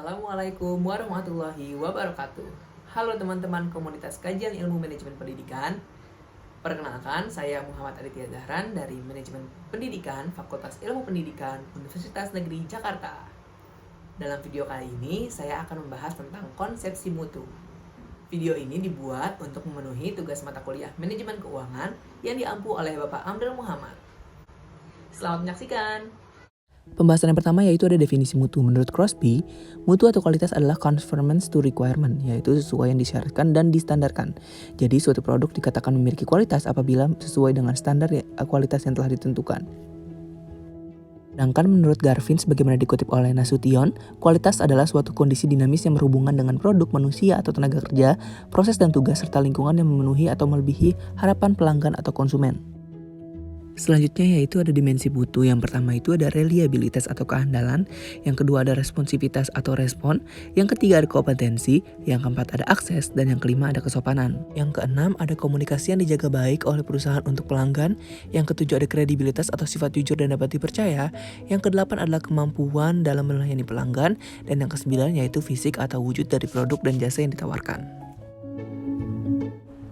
Assalamualaikum warahmatullahi wabarakatuh. Halo teman-teman komunitas kajian ilmu manajemen pendidikan. Perkenalkan, saya Muhammad Aditya Zahran dari Manajemen Pendidikan Fakultas Ilmu Pendidikan Universitas Negeri Jakarta. Dalam video kali ini, saya akan membahas tentang konsepsi mutu. Video ini dibuat untuk memenuhi tugas mata kuliah Manajemen Keuangan yang diampu oleh Bapak Amril Muhammad. Selamat menyaksikan. Pembahasan yang pertama yaitu ada definisi mutu. Menurut Crosby, mutu atau kualitas adalah conformance to requirement, yaitu sesuai yang disyaratkan dan distandarkan. Jadi suatu produk dikatakan memiliki kualitas apabila sesuai dengan standar kualitas yang telah ditentukan. Sedangkan menurut Garvin, sebagaimana dikutip oleh Nasution, kualitas adalah suatu kondisi dinamis yang berhubungan dengan produk, manusia atau tenaga kerja, proses dan tugas, serta lingkungan yang memenuhi atau melebihi harapan pelanggan atau konsumen. Selanjutnya yaitu ada dimensi mutu. Yang pertama itu ada reliabilitas atau keandalan, yang kedua ada responsivitas atau respon, yang ketiga ada kompetensi, yang keempat ada akses, dan yang kelima ada kesopanan. Yang keenam ada komunikasi yang dijaga baik oleh perusahaan untuk pelanggan, yang ketujuh ada kredibilitas atau sifat jujur dan dapat dipercaya, yang kedelapan adalah kemampuan dalam melayani pelanggan, dan yang kesembilan yaitu fisik atau wujud dari produk dan jasa yang ditawarkan.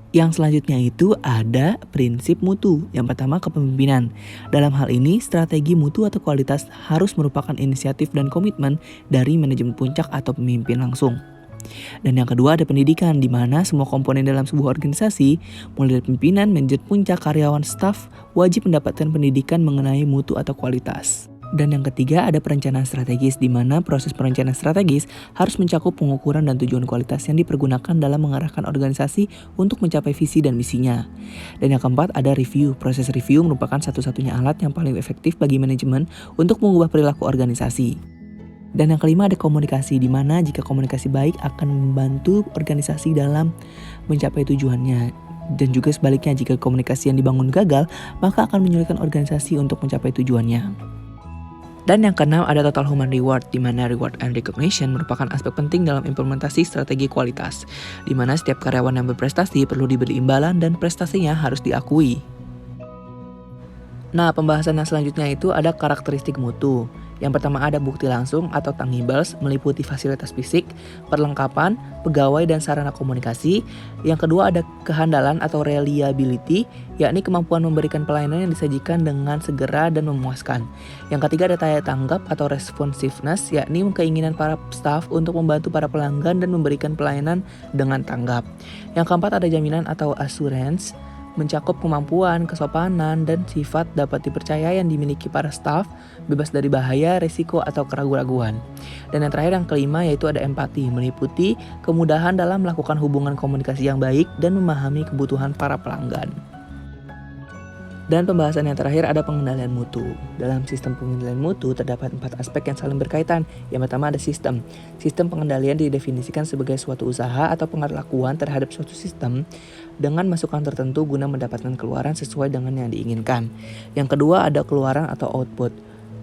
Yang selanjutnya itu ada prinsip mutu. Yang pertama kepemimpinan. Dalam hal ini, strategi mutu atau kualitas harus merupakan inisiatif dan komitmen dari manajemen puncak atau pemimpin langsung. Dan yang kedua ada pendidikan, di mana semua komponen dalam sebuah organisasi, mulai dari pimpinan, manajer puncak, karyawan, staf, wajib mendapatkan pendidikan mengenai mutu atau kualitas. Dan yang ketiga ada perencanaan strategis, di mana proses perencanaan strategis harus mencakup pengukuran dan tujuan kualitas yang dipergunakan dalam mengarahkan organisasi untuk mencapai visi dan misinya. Dan yang keempat ada review. Proses review merupakan satu-satunya alat yang paling efektif bagi manajemen untuk mengubah perilaku organisasi. Dan yang kelima ada komunikasi, di mana jika komunikasi baik akan membantu organisasi dalam mencapai tujuannya. Dan juga sebaliknya, jika komunikasi yang dibangun gagal, maka akan menyulitkan organisasi untuk mencapai tujuannya. Dan yang keenam ada total human reward, di mana reward and recognition merupakan aspek penting dalam implementasi strategi kualitas, di mana setiap karyawan yang berprestasi perlu diberi imbalan dan prestasinya harus diakui. Nah, pembahasan yang selanjutnya itu ada karakteristik mutu. Yang pertama ada bukti langsung atau tangibles, meliputi fasilitas fisik, perlengkapan, pegawai dan sarana komunikasi. Yang kedua ada kehandalan atau reliability, yakni kemampuan memberikan pelayanan yang disajikan dengan segera dan memuaskan. Yang ketiga ada daya tanggap atau responsiveness, yakni keinginan para staf untuk membantu para pelanggan dan memberikan pelayanan dengan tanggap. Yang keempat ada jaminan atau assurance, mencakup kemampuan, kesopanan, dan sifat dapat dipercaya yang dimiliki para staf, bebas dari bahaya, risiko, atau keraguan-raguan. Dan yang terakhir yang kelima yaitu ada empati, meliputi kemudahan dalam melakukan hubungan komunikasi yang baik dan memahami kebutuhan para pelanggan. Dan pembahasan yang terakhir ada pengendalian mutu. Dalam sistem pengendalian mutu terdapat 4 aspek yang saling berkaitan. Yang pertama ada sistem. Sistem pengendalian didefinisikan sebagai suatu usaha atau pengakuan terhadap suatu sistem dengan masukan tertentu guna mendapatkan keluaran sesuai dengan yang diinginkan. Yang kedua ada keluaran atau output.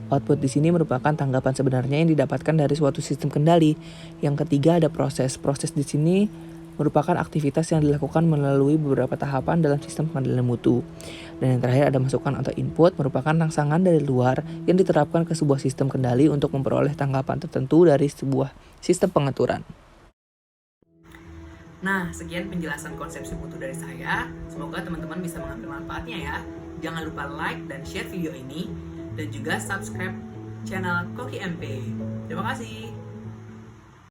Output di sini merupakan tanggapan sebenarnya yang didapatkan dari suatu sistem kendali. Yang ketiga ada proses. Proses di sini merupakan aktivitas yang dilakukan melalui beberapa tahapan dalam sistem pengendalian mutu. Dan yang terakhir ada masukan atau input, merupakan rangsangan dari luar yang diterapkan ke sebuah sistem kendali untuk memperoleh tanggapan tertentu dari sebuah sistem pengaturan. Nah, sekian penjelasan konsepsi mutu dari saya. Semoga teman-teman bisa mengambil manfaatnya ya. Jangan lupa like dan share video ini, dan juga subscribe channel Koki MP. Terima kasih.